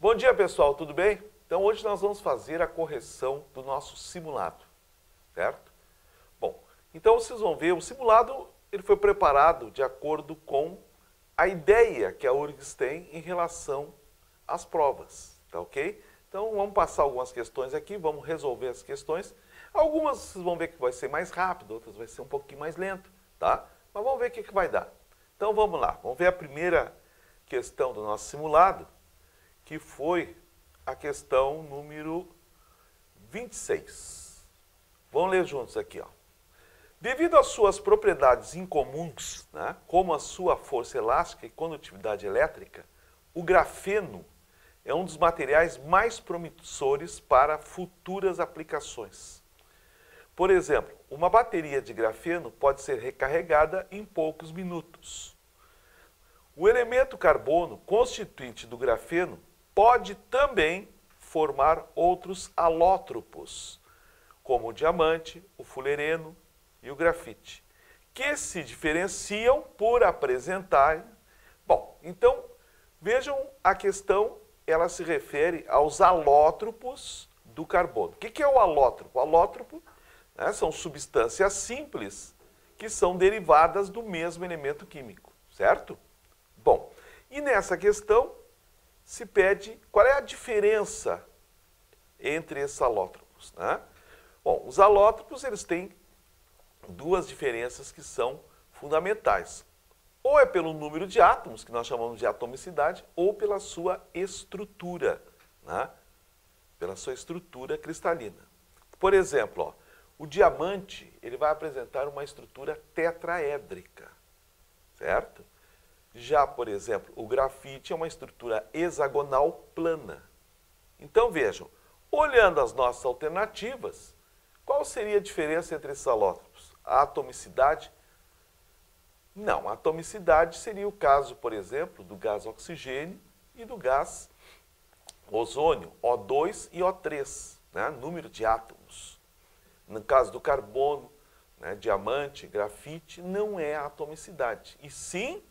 Bom dia, pessoal, tudo bem? Então hoje nós vamos fazer a correção do nosso simulado, certo? Bom, então vocês vão ver, o simulado ele foi preparado de acordo com a ideia que a URGS tem em relação às provas, tá ok? Então vamos passar algumas questões aqui, vamos resolver as questões. Algumas vocês vão ver que vai ser mais rápido, outras vai ser um pouquinho mais lento, tá? Mas vamos ver o que vai dar. Então vamos lá, vamos ver a primeira questão do nosso simulado, que foi a questão número 26. Vamos ler juntos aqui, ó. Devido às suas propriedades incomuns, né, como a sua força elástica e condutividade elétrica, o grafeno é um dos materiais mais promissores para futuras aplicações. Por exemplo, uma bateria de grafeno pode ser recarregada em poucos minutos. O elemento carbono constituinte do grafeno pode também formar outros alótropos, como o diamante, o fulereno e o grafite, que se diferenciam por apresentar... Bom, então, vejam a questão, ela se refere aos alótropos do carbono. O que é o alótropo? O alótropo, né, são substâncias simples que são derivadas do mesmo elemento químico, certo? Bom, e nessa questão se pede qual é a diferença entre esses alótropos, né? Bom, os alótropos eles têm duas diferenças que são fundamentais. Ou é pelo número de átomos, que nós chamamos de atomicidade, ou pela sua estrutura, né? Pela sua estrutura cristalina. Por exemplo, ó, o diamante ele vai apresentar uma estrutura tetraédrica, certo? Já, por exemplo, o grafite é uma estrutura hexagonal plana. Então, vejam, olhando as nossas alternativas, qual seria a diferença entre esses alótropos? A atomicidade? Não, a atomicidade seria o caso, por exemplo, do gás oxigênio e do gás ozônio, O2 e O3, né? Número de átomos. No caso do carbono, né, diamante, grafite, não é a atomicidade, e sim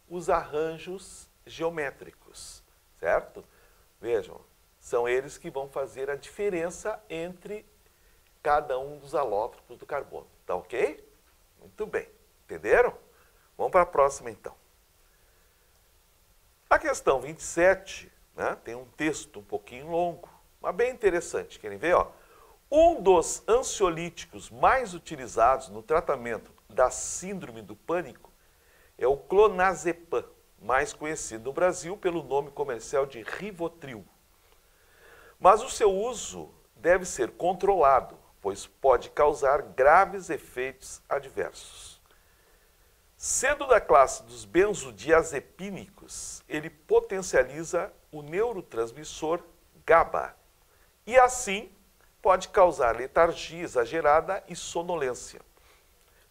os arranjos geométricos, certo? Vejam, são eles que vão fazer a diferença entre cada um dos alótropos do carbono. Tá ok? Muito bem. Entenderam? Vamos para a próxima, então. A questão 27, né, tem um texto um pouquinho longo, mas bem interessante. Querem ver? Ó? Um dos ansiolíticos mais utilizados no tratamento da síndrome do pânico é o clonazepam, mais conhecido no Brasil pelo nome comercial de Rivotril. Mas o seu uso deve ser controlado, pois pode causar graves efeitos adversos. Sendo da classe dos benzodiazepínicos, ele potencializa o neurotransmissor GABA e assim pode causar letargia exagerada e sonolência,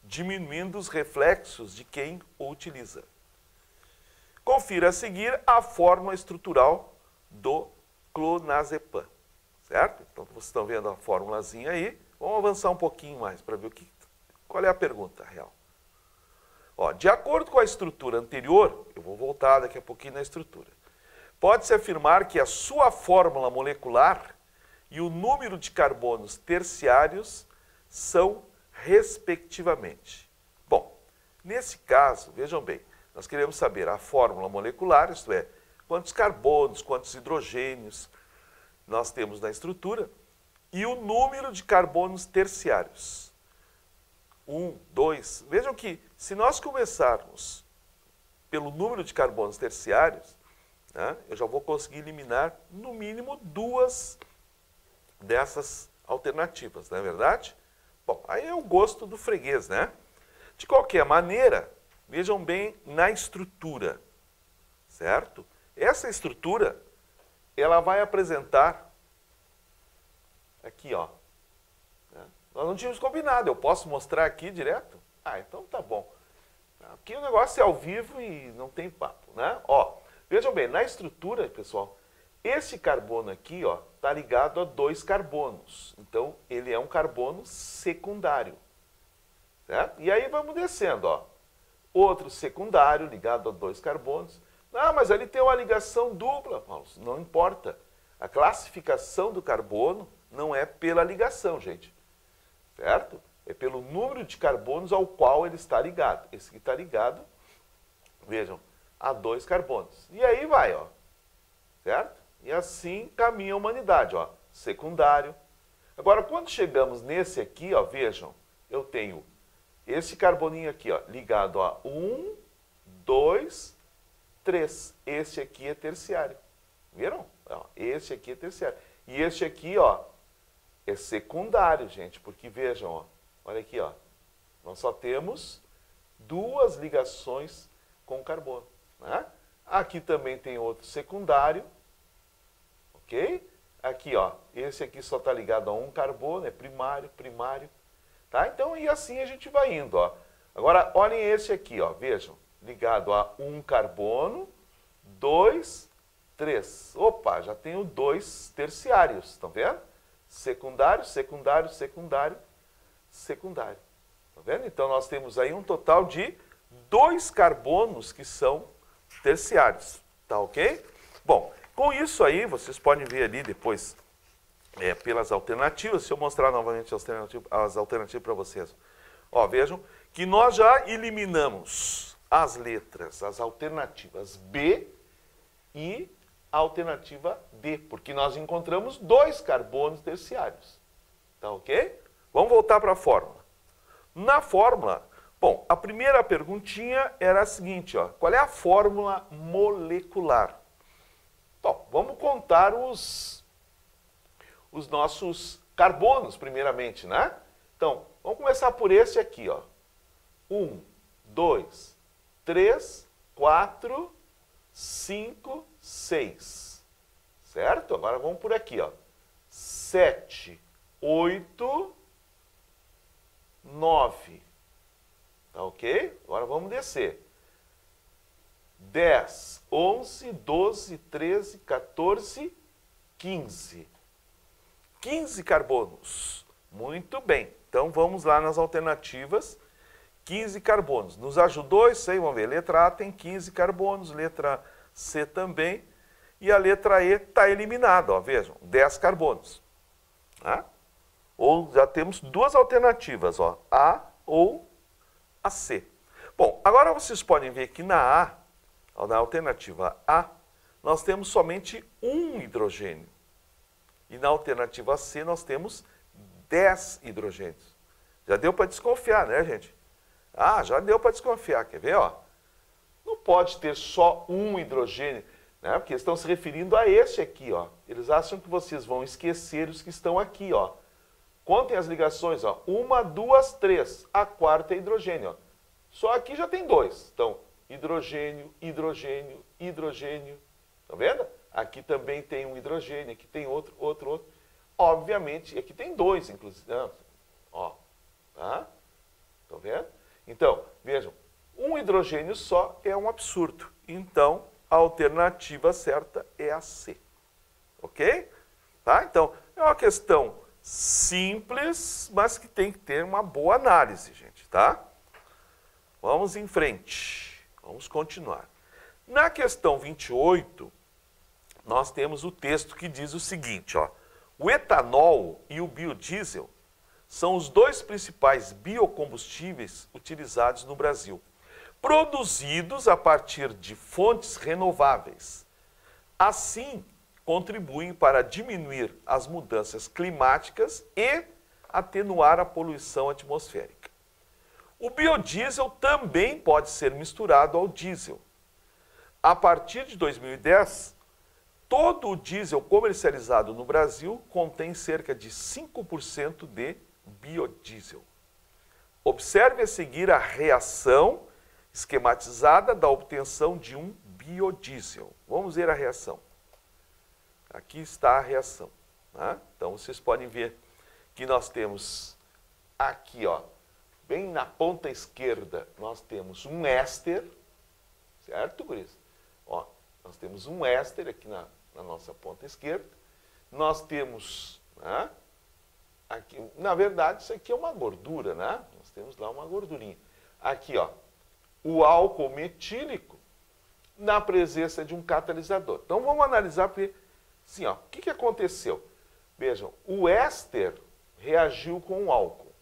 diminuindo os reflexos de quem o utiliza. Confira a seguir a fórmula estrutural do clonazepam, certo? Então, vocês estão vendo a formulazinha aí. Vamos avançar um pouquinho mais para ver qual é a pergunta real. Ó, de acordo com a estrutura anterior, eu vou voltar daqui a pouquinho na estrutura, pode-se afirmar que a sua fórmula molecular e o número de carbonos terciários são respectivamente. Bom, nesse caso, vejam bem, nós queremos saber a fórmula molecular, isto é, quantos carbonos, quantos hidrogênios nós temos na estrutura, e o número de carbonos terciários. 1, 2. Vejam que se nós começarmos pelo número de carbonos terciários, né, eu já vou conseguir eliminar no mínimo duas dessas alternativas, não é verdade? Bom, aí é o gosto do freguês, né? De qualquer maneira, vejam bem na estrutura, certo? Essa estrutura, ela vai apresentar aqui, ó. Nós não tínhamos combinado, eu posso mostrar aqui direto? Ah, então tá bom. Aqui o negócio é ao vivo e não tem papo, né? Ó, vejam bem, na estrutura, pessoal, esse carbono aqui, ó, tá ligado a dois carbonos. Então, ele é um carbono secundário, certo? E aí vamos descendo, ó. Outro secundário ligado a dois carbonos. Ah, mas ali tem uma ligação dupla, Paulo. Não importa. A classificação do carbono não é pela ligação, gente. Certo? É pelo número de carbonos ao qual ele está ligado. Esse que está ligado, vejam, a 2 carbonos. E aí vai, ó. Certo? E assim caminha a humanidade, ó. Secundário. Agora, quando chegamos nesse aqui, ó, vejam, eu tenho esse carboninho aqui, ó, ligado a 1, 2, 3. Esse aqui é terciário. Viram? Ó, esse aqui é terciário. E este aqui, ó, é secundário, gente, porque vejam, ó, olha aqui, ó, nós só temos 2 ligações com carbono, né? Aqui também tem outro secundário, ok? Aqui, ó, esse aqui só está ligado a 1 carbono, é primário, primário, tá? Então, e assim a gente vai indo, ó. Agora, olhem esse aqui, ó, vejam, ligado a 1 carbono, 2, 3. Opa, já tenho 2 terciários, estão vendo? Secundário, secundário, secundário, secundário. Tá vendo? Então, nós temos aí um total de 2 carbonos que são terciários. Tá ok? Bom, com isso aí, vocês podem ver ali depois pelas alternativas. Se eu mostrar novamente as alternativas para vocês. Ó, vejam que nós já eliminamos as letras, as alternativas B e a alternativa D, porque nós encontramos 2 carbonos terciários. Tá ok? Vamos voltar para a fórmula. Na fórmula, bom, a primeira perguntinha era a seguinte, ó, qual é a fórmula molecular? Bom, vamos contar os nossos carbonos primeiramente, né? Então, vamos começar por esse aqui, ó. 1, 2, 3, 4, 5, 6. Certo? Agora vamos por aqui, ó. 7, 8, 9. Tá ok? Agora vamos descer. 10, 11, 12, 13, 14, 15. 15 carbonos. Muito bem. Então vamos lá nas alternativas. 15 carbonos. Nos ajudou isso aí? Vamos ver. Letra A tem 15 carbonos, letra C também. E a letra E está eliminada, ó, vejam, 10 carbonos. Tá? Ou já temos 2 alternativas, ó, A ou a C. Bom, agora vocês podem ver que na alternativa A, nós temos somente 1 hidrogênio. E na alternativa C, nós temos 10 hidrogênios. Já deu para desconfiar, né, gente? Ah, já deu para desconfiar, quer ver, ó? Não pode ter só 1 hidrogênio, né? Porque eles estão se referindo a esse aqui, ó. Eles acham que vocês vão esquecer os que estão aqui, ó. Contem as ligações, ó. 1, 2, 3. A quarta é hidrogênio, ó. Só aqui já tem 2. Então, hidrogênio, hidrogênio, hidrogênio. Tá vendo? Aqui também tem um hidrogênio, aqui tem outro. Obviamente, aqui tem 2, inclusive. Ó, tá? Tá vendo? Então, vejam, um hidrogênio só é um absurdo. Então, a alternativa certa é a C. Ok? Tá? Então, é uma questão simples, mas que tem que ter uma boa análise, gente, tá? Vamos em frente. Vamos continuar. Na questão 28, nós temos o texto que diz o seguinte, ó. O etanol e o biodiesel são os 2 principais biocombustíveis utilizados no Brasil, produzidos a partir de fontes renováveis. Assim, contribuem para diminuir as mudanças climáticas e atenuar a poluição atmosférica. O biodiesel também pode ser misturado ao diesel. A partir de 2010, todo o diesel comercializado no Brasil contém cerca de 5% de biodiesel. Observe a seguir a reação esquematizada da obtenção de um biodiesel. Vamos ver a reação. Aqui está a reação. Tá? Então, vocês podem ver que nós temos aqui, ó, bem na ponta esquerda, nós temos um éster, certo, guris? Ó, nós temos um éster aqui na nossa ponta esquerda. Nós temos, né, aqui, na verdade, isso aqui é uma gordura, né? Nós temos lá uma gordurinha. Aqui, ó, o álcool metílico na presença de um catalisador. Então vamos analisar, porque, assim, ó, o que aconteceu? Vejam, o éster reagiu com o álcool,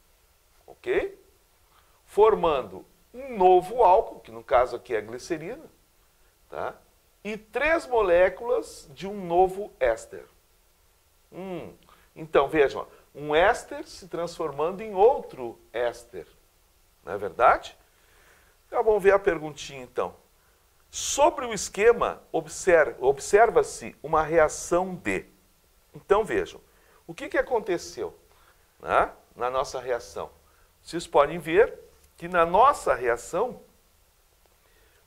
ok? Formando um novo álcool, que no caso aqui é a glicerina, tá? E 3 moléculas de um novo éster. Então, vejam, ó, um éster se transformando em outro éster, não é verdade? Então, vamos ver a perguntinha, então. Sobre o esquema, observa-se uma reação de. Então, vejam, o que aconteceu, né, na nossa reação? Vocês podem ver que na nossa reação,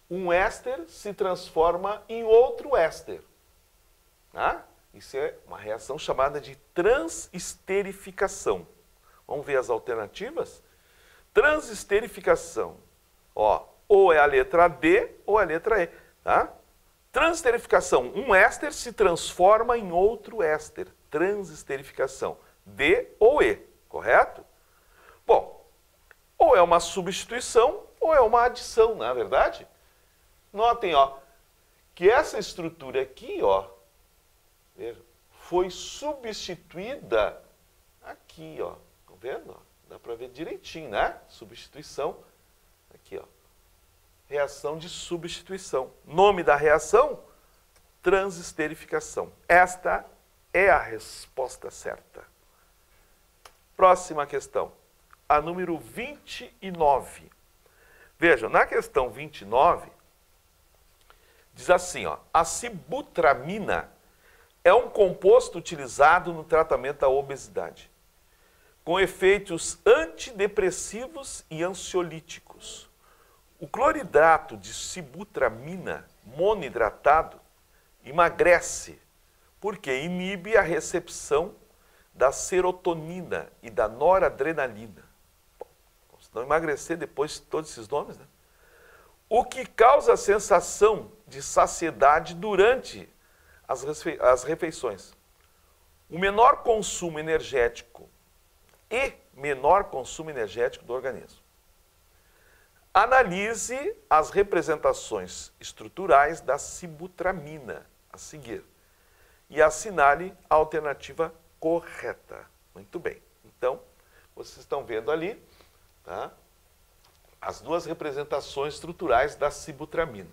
um éster se transforma em outro éster. Tá? Isso é uma reação chamada de transesterificação. Vamos ver as alternativas? Transesterificação. Ó, ou é a letra D ou é a letra E. Tá? Transesterificação. Um éster se transforma em outro éster. Transesterificação. D ou E, correto? Bom, ou é uma substituição ou é uma adição, não é verdade? Notem, ó, que essa estrutura aqui, ó, veja, foi substituída aqui, ó. Estão vendo? Dá para ver direitinho, né? Substituição. Aqui, ó. Reação de substituição. Nome da reação? Transesterificação. Esta é a resposta certa. Próxima questão. A número 29. Vejam, na questão 29, diz assim, ó, a sibutramina é um composto utilizado no tratamento da obesidade, com efeitos antidepressivos e ansiolíticos. O cloridrato de sibutramina monohidratado emagrece, porque inibe a recepção da serotonina e da noradrenalina. Bom, se não emagrecer depois de todos esses nomes, né? O que causa a sensação de saciedade durante as refeições. O menor consumo energético do organismo. Analise as representações estruturais da sibutramina a seguir e assinale a alternativa correta. Muito bem. Então, vocês estão vendo ali, tá, as duas representações estruturais da sibutramina.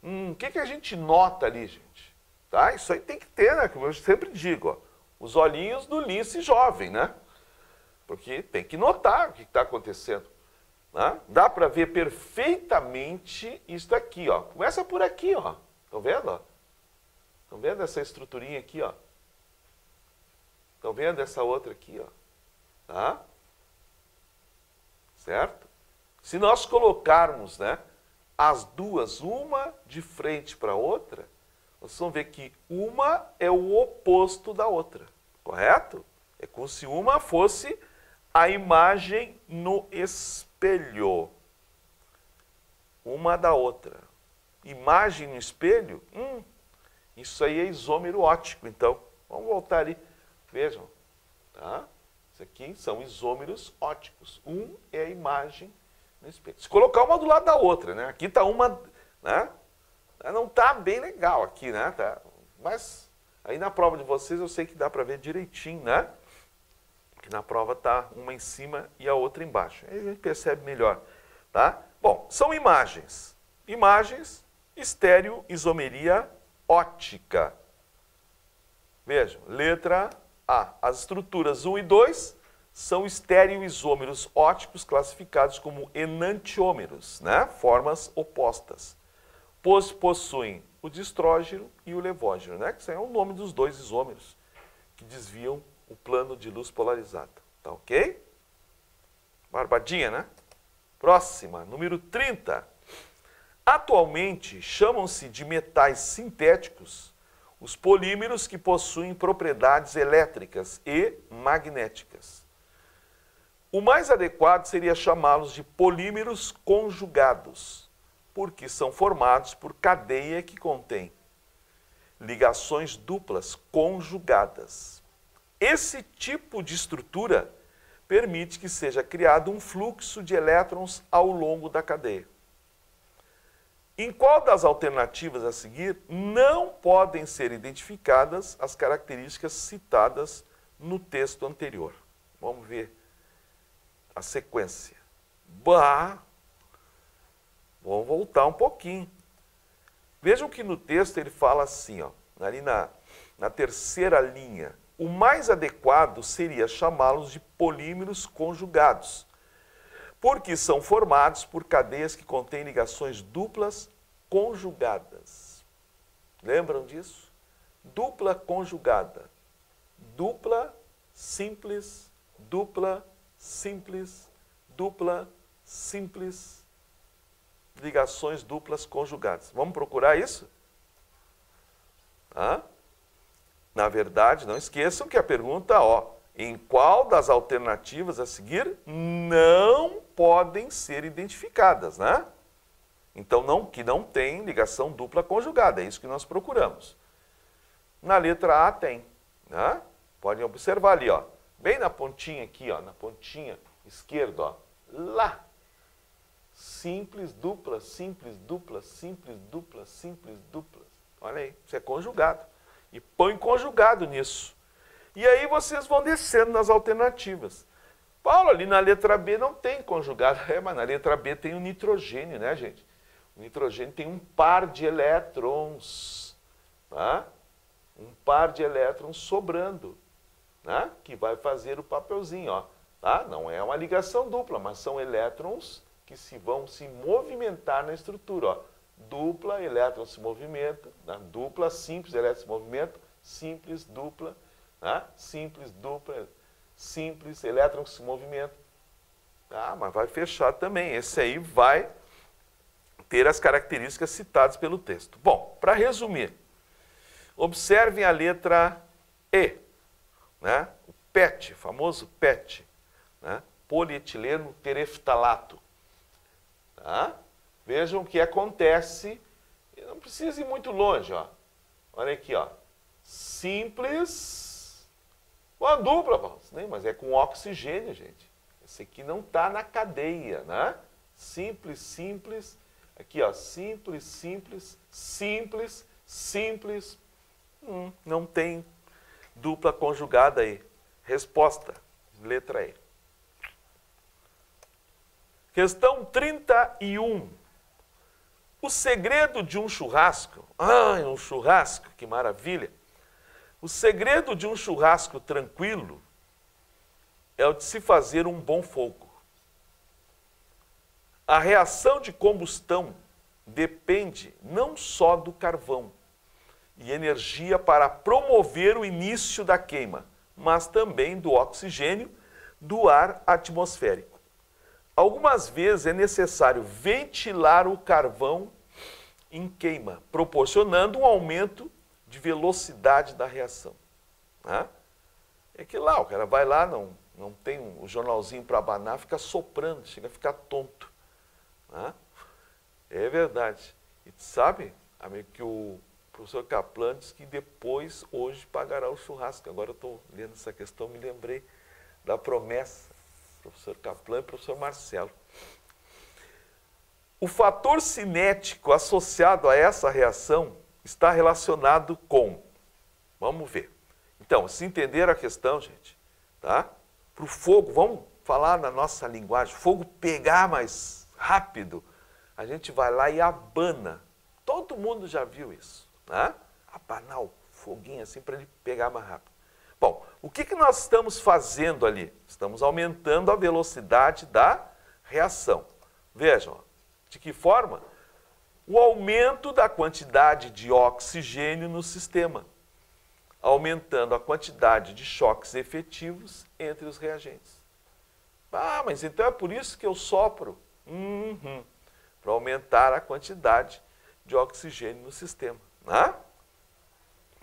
O que a gente nota ali, gente? Tá? Isso aí tem que ter, né? Como eu sempre digo, ó, os olhinhos do lince jovem, né? Porque tem que notar o que está acontecendo. Né? Dá para ver perfeitamente isso aqui, ó. Começa por aqui, ó. Estão vendo? Ó? Estão vendo essa estruturinha aqui, ó? Estão vendo essa outra aqui, ó? Tá? Certo? Se nós colocarmos, né, as duas, uma de frente para a outra, vocês vão ver que uma é o oposto da outra, correto? É como se uma fosse a imagem no espelho, uma da outra. Imagem no espelho, isso aí é isômero óptico, então. Vamos voltar ali, vejam, tá? Isso aqui são isômeros ópticos. Um é a imagem no espelho. Se colocar uma do lado da outra, né? Aqui está uma, né? Não está bem legal aqui, né? Tá? Mas aí na prova de vocês eu sei que dá para ver direitinho, né? Que na prova está uma em cima e a outra embaixo. Aí a gente percebe melhor, tá? Bom, são imagens. Imagens, estereoisomeria óptica. Vejam, letra A. As estruturas 1 e 2 são estereoisômeros ópticos classificados como enantiômeros, né? Formas opostas. Possuem o distrógeno e o levógeno, né? Que é o nome dos dois isômeros que desviam o plano de luz polarizada. Tá ok? Barbadinha, né? Próxima, número 30. Atualmente, chamam-se de metais sintéticos os polímeros que possuem propriedades elétricas e magnéticas. O mais adequado seria chamá-los de polímeros conjugados, porque são formados por cadeia que contém ligações duplas conjugadas. Esse tipo de estrutura permite que seja criado um fluxo de elétrons ao longo da cadeia. Em qual das alternativas a seguir não podem ser identificadas as características citadas no texto anterior? Vamos ver a sequência. Vamos voltar um pouquinho. Vejam que no texto ele fala assim, ó, ali na terceira linha. O mais adequado seria chamá-los de polímeros conjugados, porque são formados por cadeias que contêm ligações duplas conjugadas. Lembram disso? Dupla conjugada. Dupla, simples, dupla, simples, dupla, simples. Ligações duplas conjugadas. Vamos procurar isso? Na verdade, não esqueçam que a pergunta, em qual das alternativas a seguir não podem ser identificadas, né? Então, que não tem ligação dupla conjugada, é isso que nós procuramos. Na letra A tem, né? Podem observar ali, ó, bem na pontinha aqui, ó, na pontinha esquerda, ó, lá. Simples, dupla, simples, dupla, simples, dupla, simples, dupla. Olha aí, isso é conjugado. E põe conjugado nisso. E aí vocês vão descendo nas alternativas. Paulo, ali na letra B não tem conjugado. Mas na letra B tem o nitrogênio, né, gente? O nitrogênio tem um par de elétrons. Tá? Um par de elétrons sobrando. Né? Que vai fazer o papelzinho, ó. Tá? Não é uma ligação dupla, mas são elétrons que vão se movimentar na estrutura, ó. Dupla, elétron se movimenta, né? Dupla, simples, elétron se movimenta, simples, dupla, né? Simples, dupla, simples, elétron se movimenta. Mas vai fechar também. Esse aí vai ter as características citadas pelo texto. Bom, para resumir, observem a letra E, né? O PET, famoso PET, né? Polietileno tereftalato. Tá? Vejam o que acontece, não precisa ir muito longe, ó. Olha aqui, ó. Simples, uma dupla, mas é com oxigênio, gente. Esse aqui não está na cadeia, né? Simples, simples, aqui, ó, simples, simples, simples, simples. Não tem dupla conjugada aí. Resposta, letra E. Questão 31. O segredo de um churrasco. Um churrasco, que maravilha. O segredo de um churrasco tranquilo é o de se fazer um bom fogo. A reação de combustão depende não só do carvão e energia para promover o início da queima, mas também do oxigênio do ar atmosférico. Algumas vezes é necessário ventilar o carvão em queima, proporcionando um aumento de velocidade da reação. Né? É que lá, o cara vai lá, não tem um jornalzinho para abanar, fica soprando, chega a ficar tonto. Né? É verdade. E sabe, amigo, que o professor Kaplan disse que depois, hoje, pagará o churrasco. Agora eu estou lendo essa questão, me lembrei da promessa. Professor Kaplan e professor Marcelo. O fator cinético associado a essa reação está relacionado com... Vamos ver. Então, se entender a questão, gente, tá? Para o fogo, vamos falar na nossa linguagem, fogo pegar mais rápido, a gente vai lá e abana. Todo mundo já viu isso, né? Abanar o foguinho assim para ele pegar mais rápido. Bom, o que nós estamos fazendo ali? Estamos aumentando a velocidade da reação. Vejam, de que forma? O aumento da quantidade de oxigênio no sistema, aumentando a quantidade de choques efetivos entre os reagentes. Mas então é por isso que eu sopro? Para aumentar a quantidade de oxigênio no sistema. Né?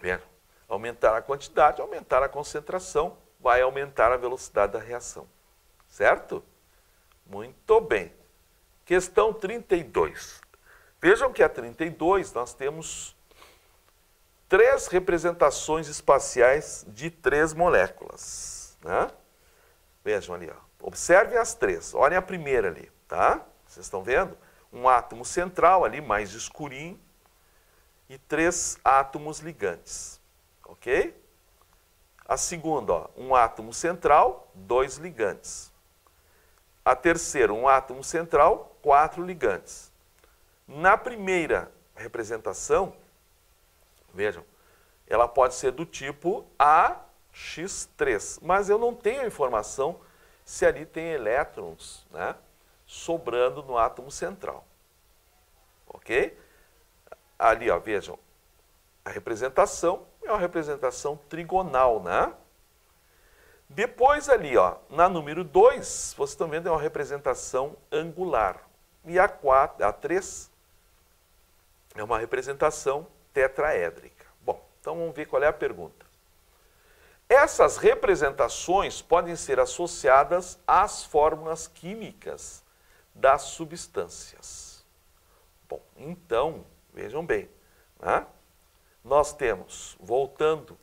Vejam. Aumentar a quantidade, aumentar a concentração, vai aumentar a velocidade da reação. Certo? Muito bem. Questão 32. Vejam que a 32 nós temos 3 representações espaciais de 3 moléculas. Né? Vejam ali, ó. Observem as 3. Olhem a primeira ali, tá? Vocês estão vendo? um átomo central ali, mais escurinho, e 3 átomos ligantes, ok? A segunda, ó, um átomo central, 2 ligantes. A terceira, um átomo central, 4 ligantes. Na primeira representação, vejam, ela pode ser do tipo AX3, mas eu não tenho a informação se ali tem elétrons, né, sobrando no átomo central. Ok? Ali, ó, vejam, a representação é uma representação trigonal, né? Depois ali, ó, na número 2, vocês estão vendo, é uma representação angular. E a 3 é uma representação tetraédrica. Bom, então vamos ver qual é a pergunta. Essas representações podem ser associadas às fórmulas químicas das substâncias. Bom, então, vejam bem, né? Nós temos, voltando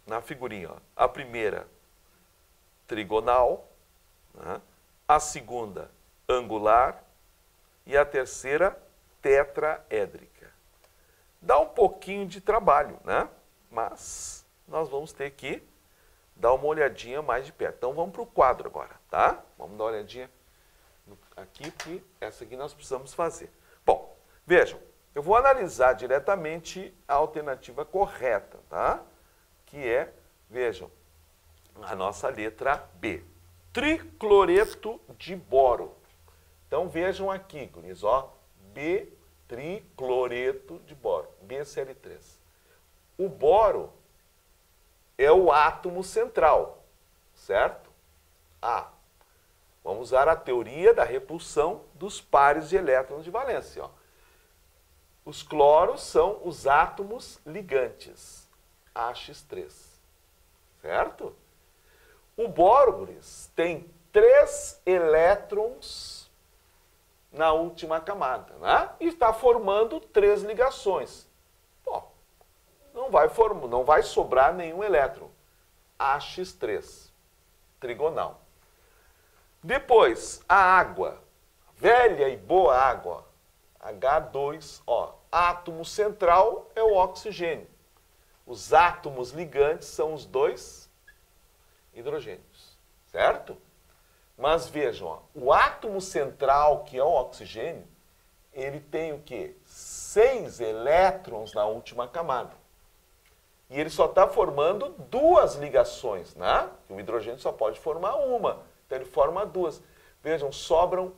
na figurinha, ó, a primeira trigonal, né? A segunda angular e a terceira tetraédrica. Dá um pouquinho de trabalho, né? Mas nós vamos ter que dar uma olhadinha mais de perto. Então vamos para o quadro agora, tá? Vamos dar uma olhadinha aqui, porque essa aqui nós precisamos fazer. Bom, vejam, eu vou analisar diretamente a alternativa correta, tá? Que é, vejam, a nossa letra B. Tricloreto de boro. Então vejam aqui, guris, ó, B, tricloreto de boro, BCl3. O boro é o átomo central, certo? A. Vamos usar a teoria da repulsão dos pares de elétrons de valência, ó. Os cloros são os átomos ligantes, AX3, certo? O boro tem 3 elétrons na última camada, né? E está formando 3 ligações. Pô, não vai sobrar nenhum elétron. AX3, trigonal. Depois, a água, velha e boa água, H2O. Átomo central é o oxigênio. Os átomos ligantes são os 2 hidrogênios, certo? Mas vejam, ó, o átomo central, que é o oxigênio, ele tem o quê? 6 elétrons na última camada. E ele só está formando 2 ligações, né? O hidrogênio só pode formar uma, então ele forma 2. Vejam, sobram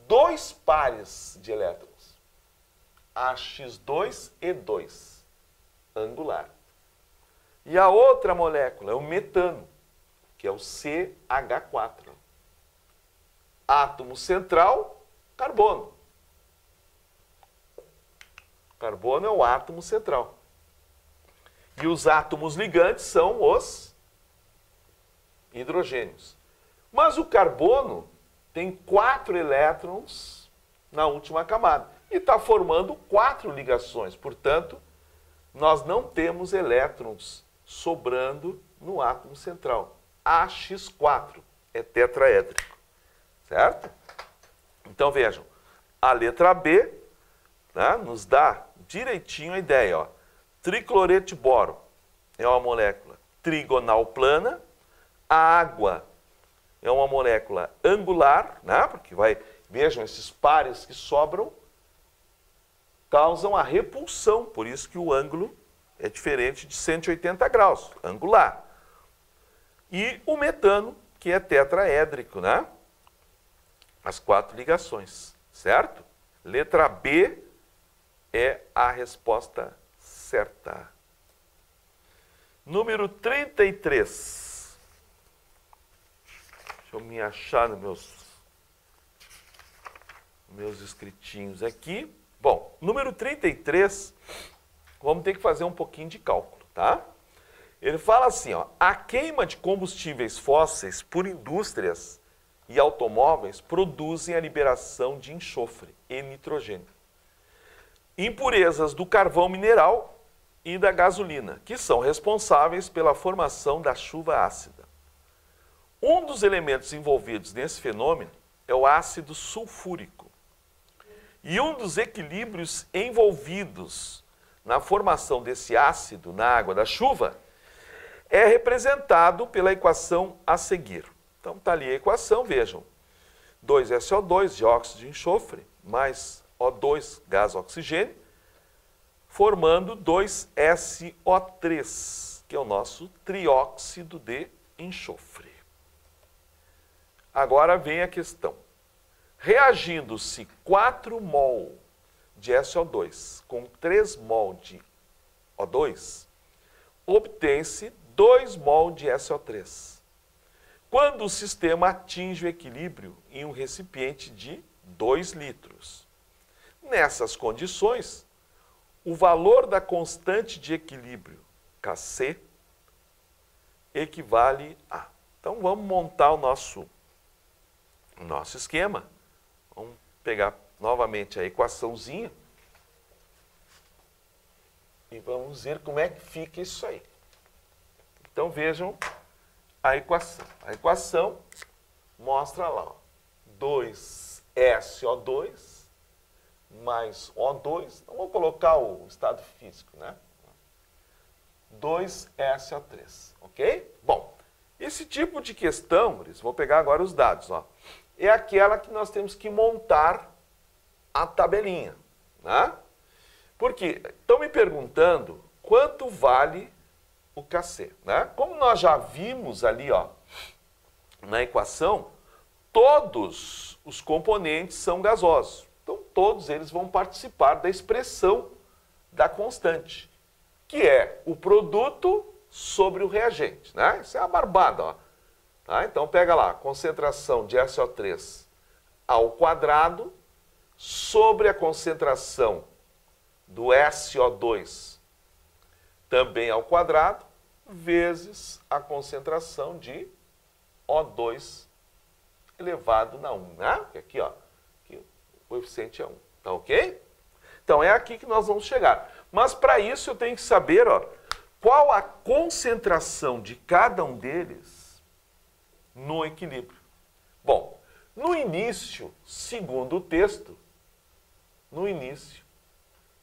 2 pares de elétrons. AX2 e 2, angular. E a outra molécula é o metano, que é o CH4. Átomo central, carbono. Carbono é o átomo central. E os átomos ligantes são os hidrogênios. Mas o carbono tem 4 elétrons na última camada. E está formando 4 ligações. Portanto, nós não temos elétrons sobrando no átomo central. AX4 é tetraédrico. Certo? Então, vejam, a letra B, né, nos dá direitinho a ideia, ó. Tricloreto de boro é uma molécula trigonal plana. A água é uma molécula angular, né, porque vejam, esses pares que sobram causam a repulsão, por isso que o ângulo é diferente de 180 graus, angular. E o metano, que é tetraédrico, né? As 4 ligações, certo? Letra B é a resposta certa. Número 33. Deixa eu me achar nos meus escritinhos aqui. Bom, número 33, vamos ter que fazer um pouquinho de cálculo, tá? Ele fala assim, ó, a queima de combustíveis fósseis por indústrias e automóveis produzem a liberação de enxofre e nitrogênio. Impurezas do carvão mineral e da gasolina, que são responsáveis pela formação da chuva ácida. Um dos elementos envolvidos nesse fenômeno é o ácido sulfúrico. E um dos equilíbrios envolvidos na formação desse ácido na água da chuva é representado pela equação a seguir. Então, está ali a equação, vejam. 2SO2, dióxido de enxofre, mais O2, gás oxigênio, formando 2SO3, que é o nosso trióxido de enxofre. Agora vem a questão. Reagindo-se 4 mol de SO2 com 3 mol de O2, obtém-se 2 mol de SO3. Quando o sistema atinge o equilíbrio em um recipiente de 2 litros. Nessas condições, o valor da constante de equilíbrio, Kc, equivale a... Então, vamos montar o nosso esquema. Vamos pegar novamente a equaçãozinha e vamos ver como é que fica isso aí. Então, vejam a equação. A equação mostra lá, ó, 2SO2 mais O2, não vou colocar o estado físico, né? 2SO3, ok? Bom, esse tipo de questão, vou pegar agora os dados, ó, é aquela que nós temos que montar a tabelinha, né? Porque estão me perguntando quanto vale o Kc, né? Como nós já vimos ali, ó, na equação, todos os componentes são gasosos. Então, todos eles vão participar da expressão da constante, que é o produto sobre o reagente, né? Isso é a barbada, ó. Tá? Então, pega lá, concentração de SO3 ao quadrado sobre a concentração do SO2 também ao quadrado, vezes a concentração de O2 elevado na 1, né? Porque aqui, ó, aqui o coeficiente é 1, tá ok? Então, é aqui que nós vamos chegar. Mas, para isso, eu tenho que saber, ó, qual a concentração de cada um deles no equilíbrio. Bom, no início, segundo o texto, no início,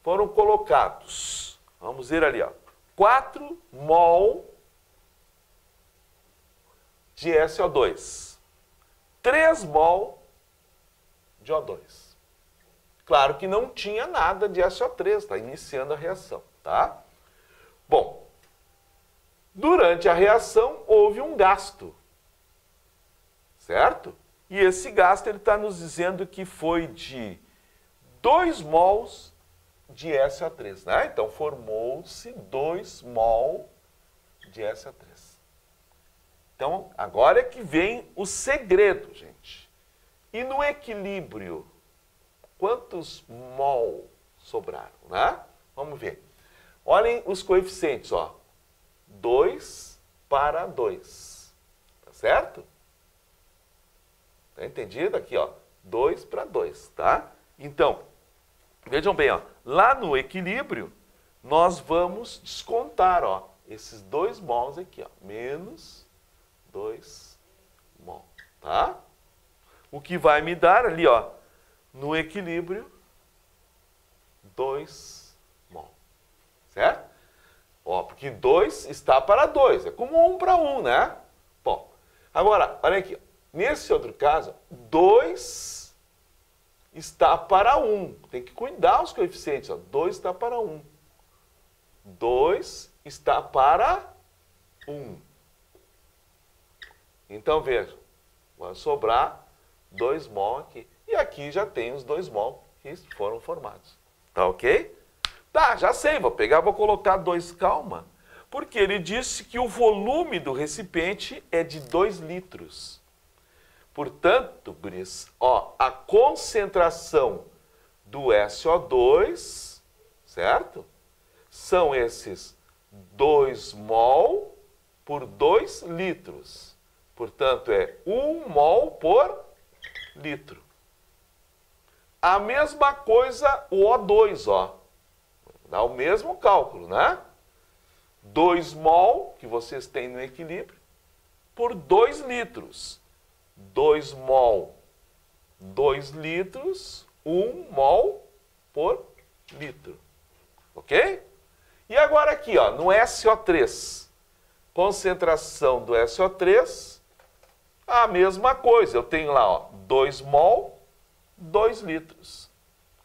foram colocados, vamos ver ali, ó, 4 mol de SO2, 3 mol de O2. Claro que não tinha nada de SO3, está iniciando a reação, tá? Bom, durante a reação houve um gasto, certo? E esse gasto ele está nos dizendo que foi de 2 mols de SO3, né? Então formou-se 2 mol de SO3. Então agora é que vem o segredo, gente. E no equilíbrio, quantos mol sobraram, né? Vamos ver. Olhem os coeficientes, ó. 2 para 2. Tá certo? Tá entendido? Aqui, ó. 2 para 2, tá? Então, vejam bem, ó. Lá no equilíbrio, nós vamos descontar, ó, esses 2 mols aqui, ó. Menos 2 mol, tá? O que vai me dar ali, ó, no equilíbrio, 2 mol. Certo? Ó, porque 2 está para 2. É como 1 para 1, né? Bom, agora, olha aqui. Nesse outro caso, 2 está para 1. Tem que cuidar os coeficientes. Ó. 2 está para 1. 2 está para 1. Então, veja. Vai sobrar 2 mol aqui. E aqui já tem os 2 mol que foram formados. Tá ok? Tá, já sei. Vou pegar, vou colocar 2, calma. Porque ele disse que o volume do recipiente é de 2 litros. Portanto, guris, ó, a concentração do SO2, certo? São esses 2 mol por 2 litros. Portanto, é 1 mol por litro. A mesma coisa o O2, ó. Dá o mesmo cálculo, né? 2 mol, que vocês têm no equilíbrio, por 2 litros. 2 mol, 2 litros, 1 mol por litro. Ok? E agora aqui, ó, no SO3, concentração do SO3, a mesma coisa. Eu tenho lá, ó, 2 mol, 2 litros.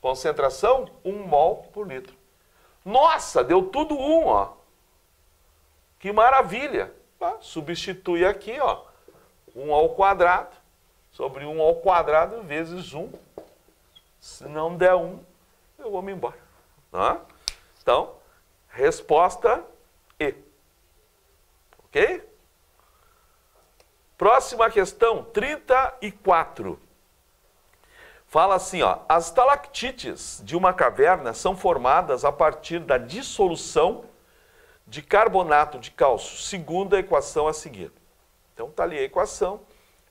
Concentração, 1 mol por litro. Nossa, deu tudo 1, ó. Que maravilha. Tá? Substitui aqui, ó, 1 ao quadrado sobre 1 ao quadrado vezes 1. Se não der 1, eu vou me embora. Tá? Então, resposta E. Ok? Próxima questão, 34. Fala assim, ó, as estalactites de uma caverna são formadas a partir da dissolução de carbonato de cálcio, segundo a equação a seguir. Então tá ali a equação,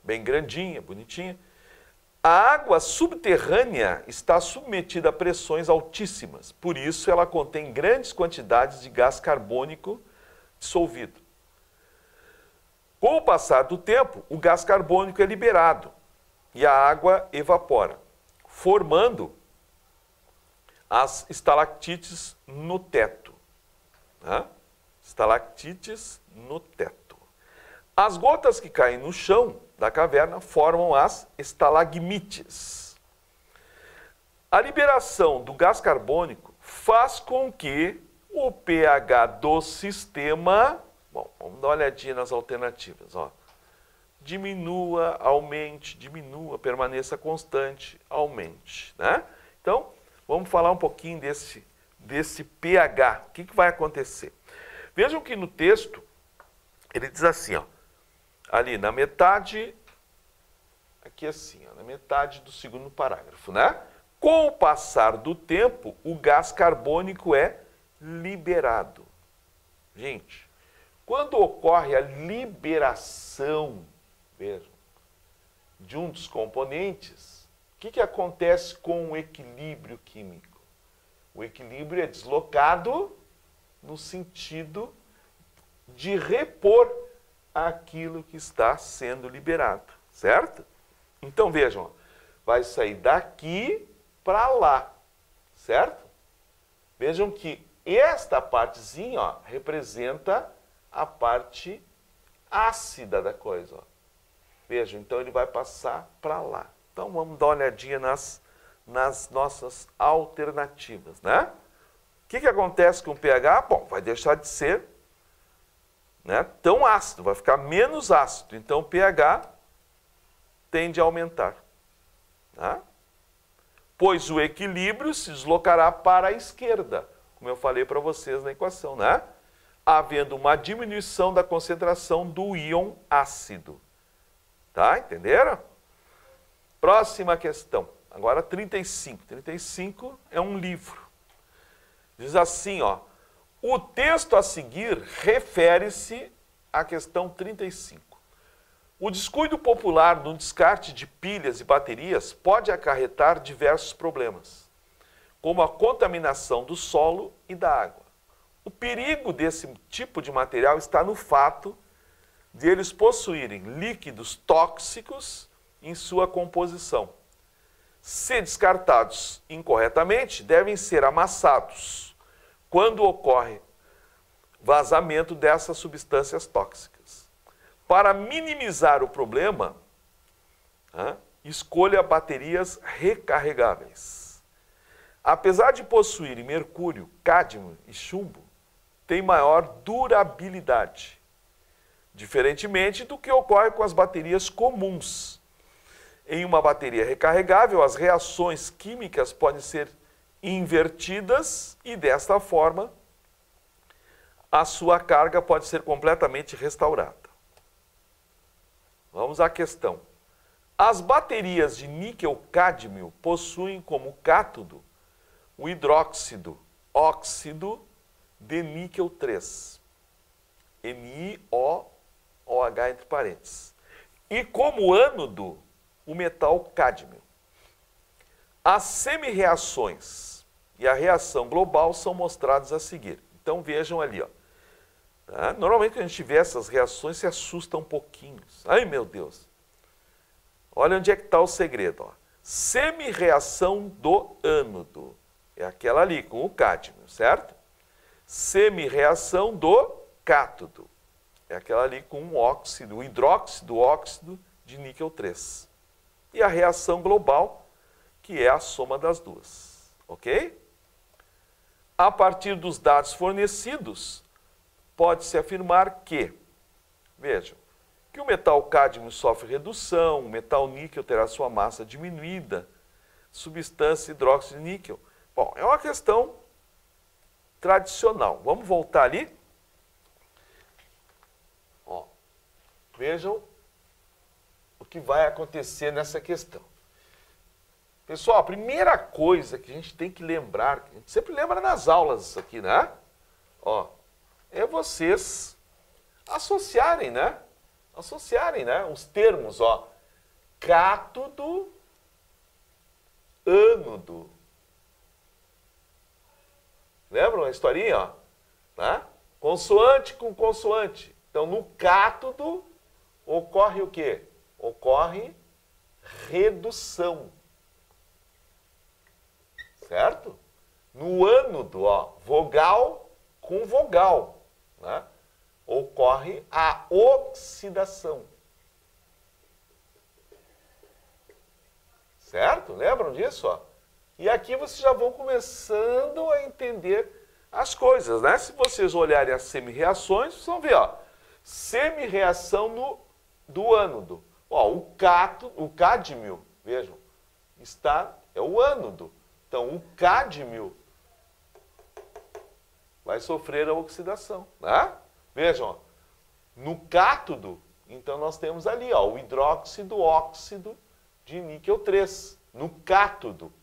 bem grandinha, bonitinha. A água subterrânea está submetida a pressões altíssimas, por isso ela contém grandes quantidades de gás carbônico dissolvido. Com o passar do tempo, o gás carbônico é liberado e a água evapora, formando as estalactites no teto. Né? Estalactites no teto. As gotas que caem no chão da caverna formam as estalagmites. A liberação do gás carbônico faz com que o pH do sistema... Bom, vamos dar uma olhadinha nas alternativas. Ó. Diminua, aumente, diminua, permaneça constante, aumente. Né? Então, vamos falar um pouquinho desse pH. O que vai acontecer? Vejam que no texto, ele diz assim, ó, ali na metade, aqui assim, ó, na metade do segundo parágrafo, né? Com o passar do tempo, o gás carbônico é liberado. Gente, quando ocorre a liberação, vejam, de um dos componentes, o que acontece com o equilíbrio químico? O equilíbrio é deslocado no sentido de repor aquilo que está sendo liberado, certo? Então vejam, ó, vai sair daqui para lá, certo? Vejam que esta partezinha, ó, representa a parte ácida da coisa. Ó. Vejam, então ele vai passar para lá. Então vamos dar uma olhadinha nas nossas alternativas, né? O que acontece com o pH? Bom, vai deixar de ser, né, tão ácido, vai ficar menos ácido. Então o pH tende a aumentar. Tá? Pois o equilíbrio se deslocará para a esquerda, como eu falei para vocês na equação, né? Havendo uma diminuição da concentração do íon ácido. Tá? Entenderam? Próxima questão. Agora 35. 35 é um livro. Diz assim, ó. O texto a seguir refere-se à questão 35. O descuido popular no descarte de pilhas e baterias pode acarretar diversos problemas, como a contaminação do solo e da água. O perigo desse tipo de material está no fato de eles possuírem líquidos tóxicos em sua composição. Se descartados incorretamente, devem ser amassados quando ocorre vazamento dessas substâncias tóxicas. Para minimizar o problema, escolha baterias recarregáveis. Apesar de possuírem mercúrio, cádmio e chumbo, tem maior durabilidade, diferentemente do que ocorre com as baterias comuns. Em uma bateria recarregável, as reações químicas podem ser invertidas e, desta forma, a sua carga pode ser completamente restaurada. Vamos à questão. As baterias de níquel-cádmio possuem como cátodo o hidróxido óxido de níquel 3, NiOOH entre parênteses, e como ánodo o metal cádmio. As semi-reações e a reação global são mostradas a seguir. Então vejam ali, ó. Tá? Normalmente quando a gente vê essas reações se assusta um pouquinho. Ai meu Deus! Olha onde é que está o segredo. Ó. Semi-reação do ânodo. É aquela ali, com o cádmio, certo? Semi-reação do cátodo. É aquela ali com um óxido, o hidróxido óxido de níquel 3. E a reação global, que é a soma das duas. Ok? A partir dos dados fornecidos, pode-se afirmar que, vejam, que o metal cádmio sofre redução, o metal níquel terá sua massa diminuída, substância hidróxido de níquel. Bom, é uma questão tradicional. Vamos voltar ali. Ó, vejam o que vai acontecer nessa questão. Pessoal, a primeira coisa que a gente tem que lembrar, que a gente sempre lembra nas aulas isso aqui, né? Ó, é vocês associarem, né? Associarem, né? Os termos, ó. Cátodo, ânodo. Lembram a historinha, ó? Tá? Consoante com consoante. Então, no cátodo, ocorre o quê? Ocorre redução. Certo? No ânodo, ó, vogal com vogal, né? Ocorre a oxidação. Certo? Lembram disso? Ó? E aqui vocês já vão começando a entender as coisas, né? Se vocês olharem as semi-reações, vocês vão ver, ó, semi-reação do ânodo. Ó, o cádmio, vejam, é o ânodo. Então, o cádmio vai sofrer a oxidação, né? Vejam, ó, no cátodo, então nós temos ali, ó, o hidróxido óxido de níquel 3. No cátodo,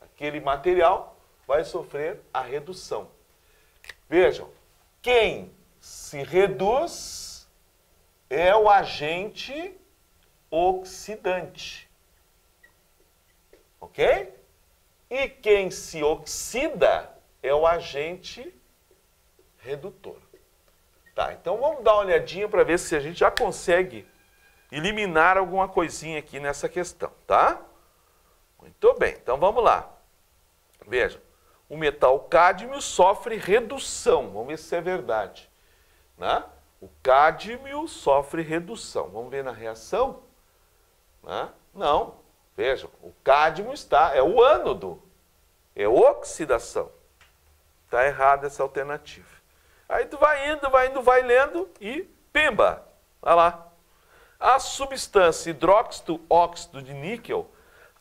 aquele material vai sofrer a redução. Vejam, quem se reduz é o agente oxidante. Ok? E quem se oxida é o agente redutor. Tá, então vamos dar uma olhadinha para ver se a gente já consegue eliminar alguma coisinha aqui nessa questão, tá? Muito bem, então vamos lá. Vejam, o metal cádmio sofre redução. Vamos ver se é verdade, né? O cádmio sofre redução. Vamos ver na reação? Né? Não. Vejam, o cádmio é o ânodo. É oxidação. Está errada essa alternativa. Aí tu vai indo, vai lendo e pimba. Vai lá. A substância hidróxido óxido de níquel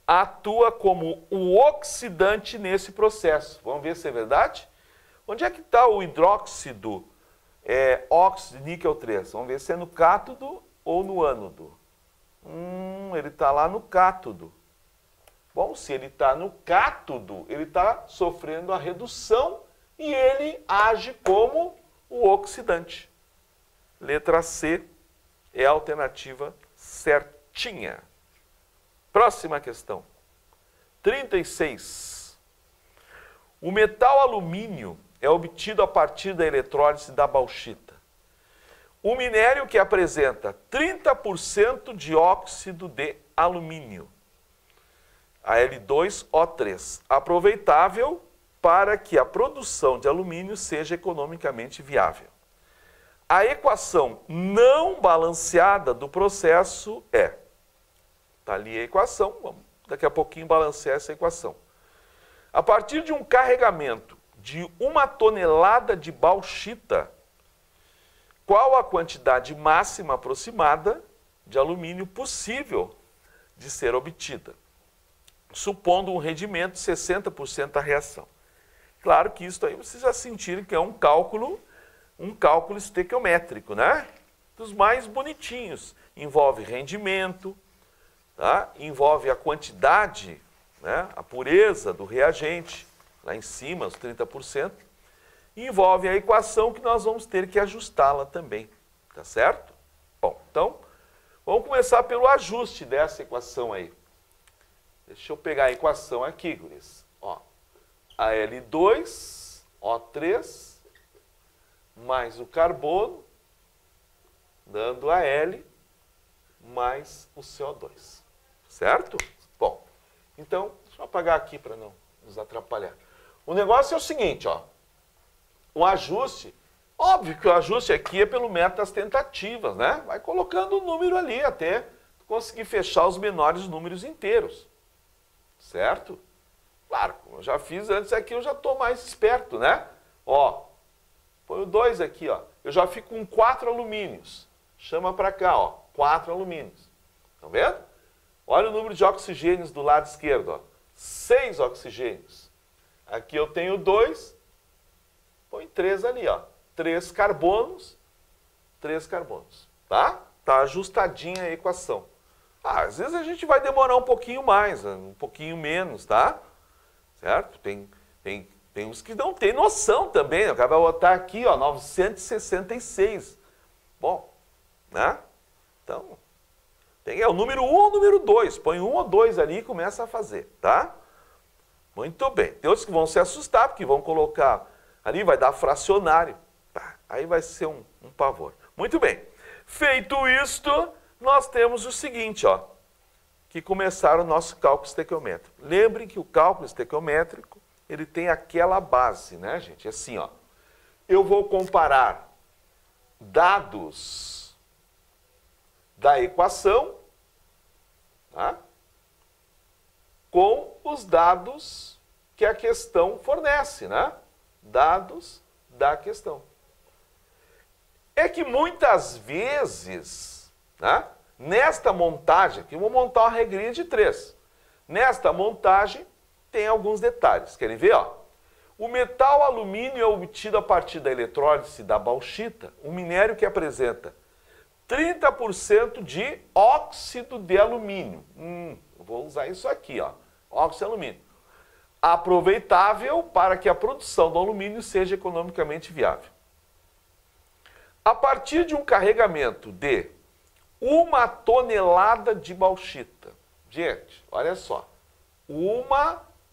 atua como o oxidante nesse processo. Vamos ver se é verdade? Onde é que está o hidróxido óxido de níquel 3? Vamos ver se é no cátodo ou no ânodo. Ele está lá no cátodo. Bom, se ele está no cátodo, ele está sofrendo a redução e ele age como o oxidante. Letra C é a alternativa certinha. Próxima questão. 36. O metal alumínio é obtido a partir da eletrólise da bauxita. O minério que apresenta 30% de óxido de alumínio, Al2O3, aproveitável para que a produção de alumínio seja economicamente viável. A equação não balanceada do processo é... Está ali a equação, vamos daqui a pouquinho balancear essa equação. A partir de um carregamento de 1 tonelada de bauxita, qual a quantidade máxima aproximada de alumínio possível de ser obtida, supondo um rendimento de 60% da reação? Claro que isso aí vocês já sentiram que é um cálculo estequiométrico, né? Dos mais bonitinhos. Envolve rendimento, tá? Envolve a quantidade, né? A pureza do reagente, lá em cima, os 30%. E envolve a equação que nós vamos ter que ajustá-la também, tá certo? Bom, então, vamos começar pelo ajuste dessa equação aí. Deixa eu pegar a equação aqui, guris. Ó, Al2O3 mais o carbono, dando a L mais o CO2. Certo? Então, deixa eu apagar aqui para não nos atrapalhar. O negócio é o seguinte, ó. O ajuste, óbvio que o ajuste aqui é pelo método das tentativas, né? Vai colocando o número ali até conseguir fechar os menores números inteiros. Certo? Claro, como eu já fiz antes aqui, eu já estou mais esperto, né? Ó, põe o 2 aqui, ó. Eu já fico com 4 alumínios. Chama para cá, ó, 4 alumínios. Estão vendo? Olha o número de oxigênios do lado esquerdo, ó. 6 oxigênios. Aqui eu tenho 2, põe 3 ali, ó. 3 carbonos, 3 carbonos. Tá? Tá ajustadinha a equação. Às vezes a gente vai demorar um pouquinho mais, um pouquinho menos, tá? Certo? Tem uns que não tem noção também. O cara vai botar aqui, ó, 966. Bom, né? Então, é o número 1 ou o número 2. Põe 1 ou 2 ali e começa a fazer, tá? Muito bem. Tem outros que vão se assustar, porque vão colocar ali, vai dar fracionário. Tá? Aí vai ser um pavor. Muito bem. Feito isto, nós temos o seguinte, ó, que começar o nosso cálculo estequiométrico. Lembrem que o cálculo estequiométrico, ele tem aquela base, né, gente? Assim, ó, eu vou comparar dados da equação, tá, com os dados que a questão fornece, né? Dados da questão. É que muitas vezes, né, nesta montagem, aqui eu vou montar uma regrinha de 3. Nesta montagem tem alguns detalhes. Querem ver? Ó? O metal alumínio é obtido a partir da eletrólise da bauxita, um minério que apresenta 30% de óxido de alumínio. Eu vou usar isso aqui, ó, óxido de alumínio. Aproveitável para que a produção do alumínio seja economicamente viável. A partir de um carregamento de 1 tonelada de bauxita. Gente, olha só. 1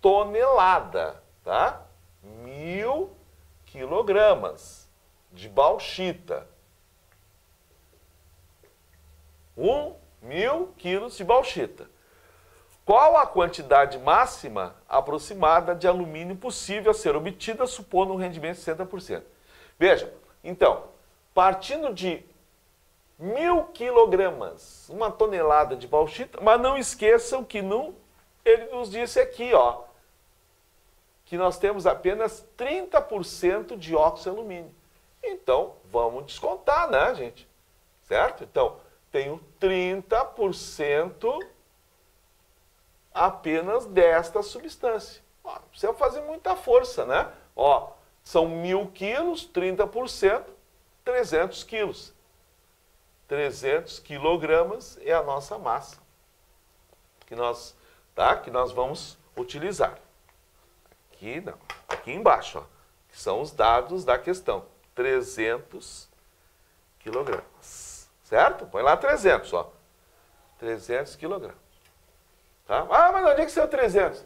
tonelada, tá? 1000 quilogramas de bauxita. 1000 quilos de bauxita. Qual a quantidade máxima aproximada de alumínio possível a ser obtida, supondo um rendimento de 60%? Veja, então, partindo de 1000 quilogramas, 1 tonelada de bauxita, mas não esqueçam que ele nos disse aqui, ó, que nós temos apenas 30% de óxido de alumínio. Então, vamos descontar, né, gente? Certo? Então, tenho 30% apenas desta substância. Ó, não precisa fazer muita força, né? Ó, são 1000 quilos, 30%, 300 quilos. 300 quilogramas é a nossa massa que nós vamos utilizar. Aqui não, aqui embaixo, ó, que são os dados da questão. 300 quilogramas, certo? Põe lá 300, ó. 300 quilogramas. Tá? Ah, mas onde é que saiu 300?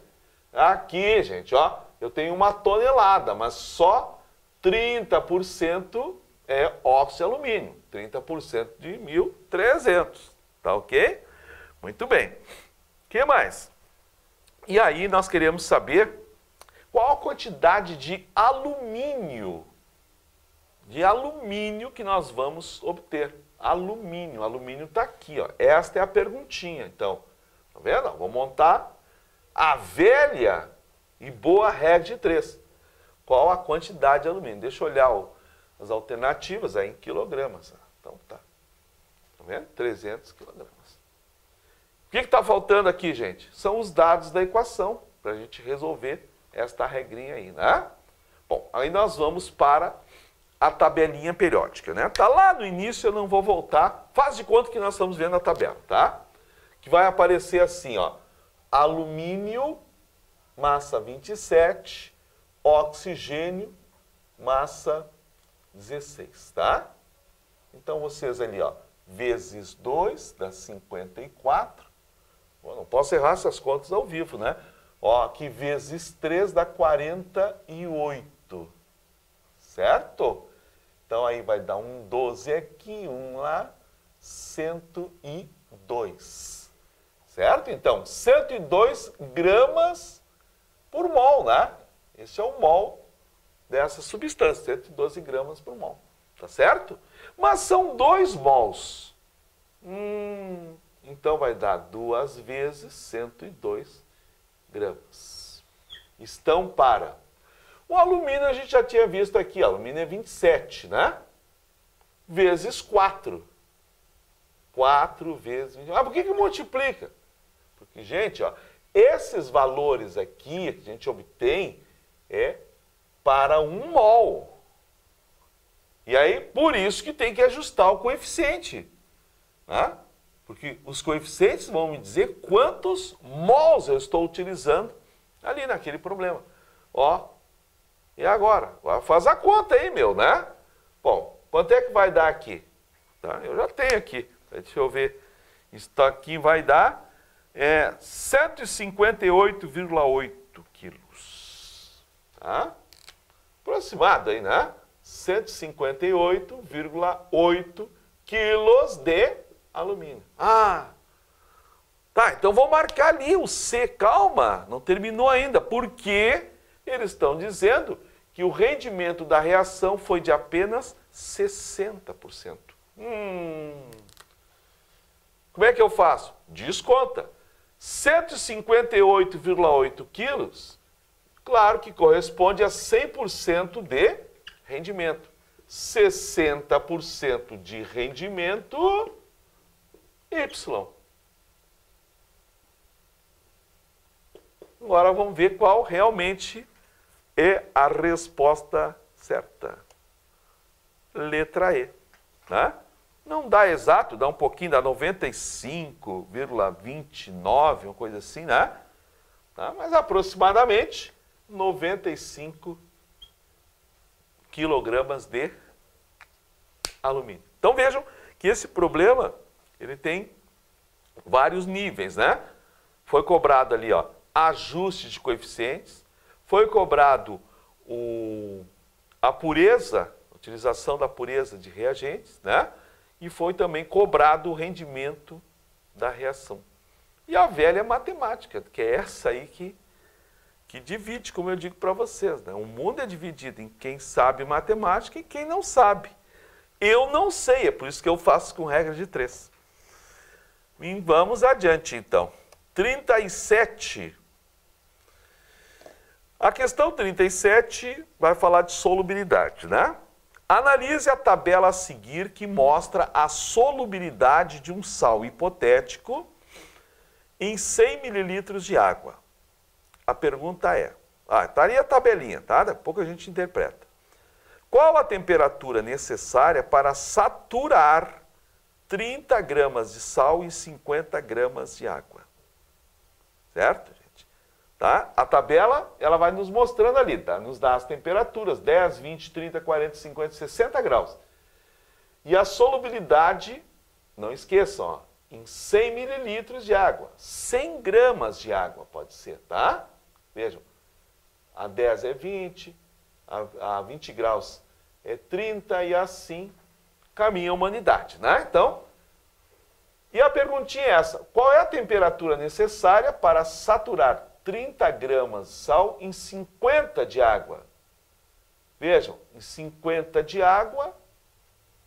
Aqui, gente, ó, eu tenho 1 tonelada, mas só 30% é óxido de alumínio. 30% de 1.300, tá ok? Muito bem. O que mais? E aí nós queremos saber qual a quantidade de alumínio que nós vamos obter. Alumínio está aqui, ó. Esta é a perguntinha, então. Tá vendo? Vou montar a velha e boa regra de 3. Qual a quantidade de alumínio? Deixa eu olhar as alternativas aí em quilogramas. Então tá. Tá vendo? 300 quilogramas. O que está faltando aqui, gente? São os dados da equação para a gente resolver esta regrinha aí, né? Bom, aí nós vamos para a tabelinha periódica, né? Tá lá no início, eu não vou voltar. Faz de conta que nós estamos vendo a tabela, tá? Que vai aparecer assim, ó. Alumínio, massa 27, oxigênio, massa 16, tá? Então, vocês ali, ó, vezes 2 dá 54. Bom, não posso errar essas contas ao vivo, né? Ó, aqui vezes 3 dá 48, certo? Então, aí vai dar um 12 aqui, um lá, 102, certo? Então, 102 gramas por mol, né? Esse é o mol dessa substância, 112 gramas por mol, tá certo? Mas são 2 mols. Então vai dar 2 vezes 102 gramas. Estão para... O alumínio a gente já tinha visto aqui, alumínio é 27, né? Vezes 4. 4 vezes 20. Ah, por que multiplica? Porque, gente, ó, esses valores aqui que a gente obtém é para 1 mol. E aí, por isso que tem que ajustar o coeficiente. Né? Porque os coeficientes vão me dizer quantos mols eu estou utilizando ali naquele problema. Ó, e agora? Faz a conta aí, meu, né? Bom, quanto é que vai dar aqui? Tá? Eu já tenho aqui. Deixa eu ver. Isso aqui vai dar 158,8 quilos. Tá? Aproximado aí, né? 158,8 quilos de alumínio. Ah, tá, então vou marcar ali o C. Calma, não terminou ainda. Porque eles estão dizendo que o rendimento da reação foi de apenas 60%. Como é que eu faço? Desconta. 158,8 quilos, claro que corresponde a 100% de rendimento. 60% de rendimento, Y. Agora vamos ver qual realmente é a resposta certa. Letra E. Né? Não dá exato, dá um pouquinho, dá 95,29, uma coisa assim, né? Tá? Mas aproximadamente 95 quilogramas de alumínio. Então vejam que esse problema, ele tem vários níveis, né? Foi cobrado ali, ó, ajuste de coeficientes, foi cobrado a pureza, a utilização da pureza de reagentes, né? E foi também cobrado o rendimento da reação. E a velha matemática, que é essa aí que divide, como eu digo para vocês, né? O mundo é dividido em quem sabe matemática e quem não sabe. Eu não sei, é por isso que eu faço com regra de 3. E vamos adiante, então. 37. A questão 37 vai falar de solubilidade, né? Analise a tabela a seguir que mostra a solubilidade de um sal hipotético em 100 ml de água. A pergunta é, tá ali a tabelinha, tá? Daqui a pouco a gente interpreta. Qual a temperatura necessária para saturar 30 gramas de sal em 50 gramas de água? Certo, gente? Tá? A tabela, ela vai nos mostrando ali, tá? Nos dá as temperaturas, 10, 20, 30, 40, 50, 60 graus. E a solubilidade, não esqueçam, ó, em 100 mililitros de água. 100 gramas de água pode ser, tá? Vejam, a 10 é 20, a 20 graus é 30 e assim caminha a humanidade, né? Então, e a perguntinha é essa, qual é a temperatura necessária para saturar 30 gramas de sal em 50 de água? Vejam, em 50 de água,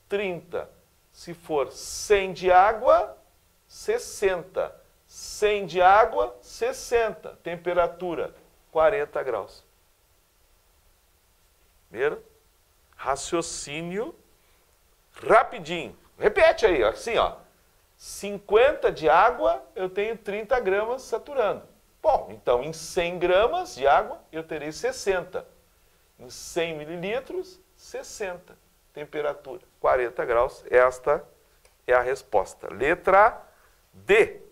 30. Se for 100 de água, 60. 100 de água, 60. Temperatura, 40 graus. Viram? Raciocínio rapidinho. Repete aí, assim, ó. 50 de água, eu tenho 30 gramas saturando. Bom, então em 100 gramas de água, eu terei 60. Em 100 mililitros, 60. Temperatura, 40 graus. Esta é a resposta. Letra D.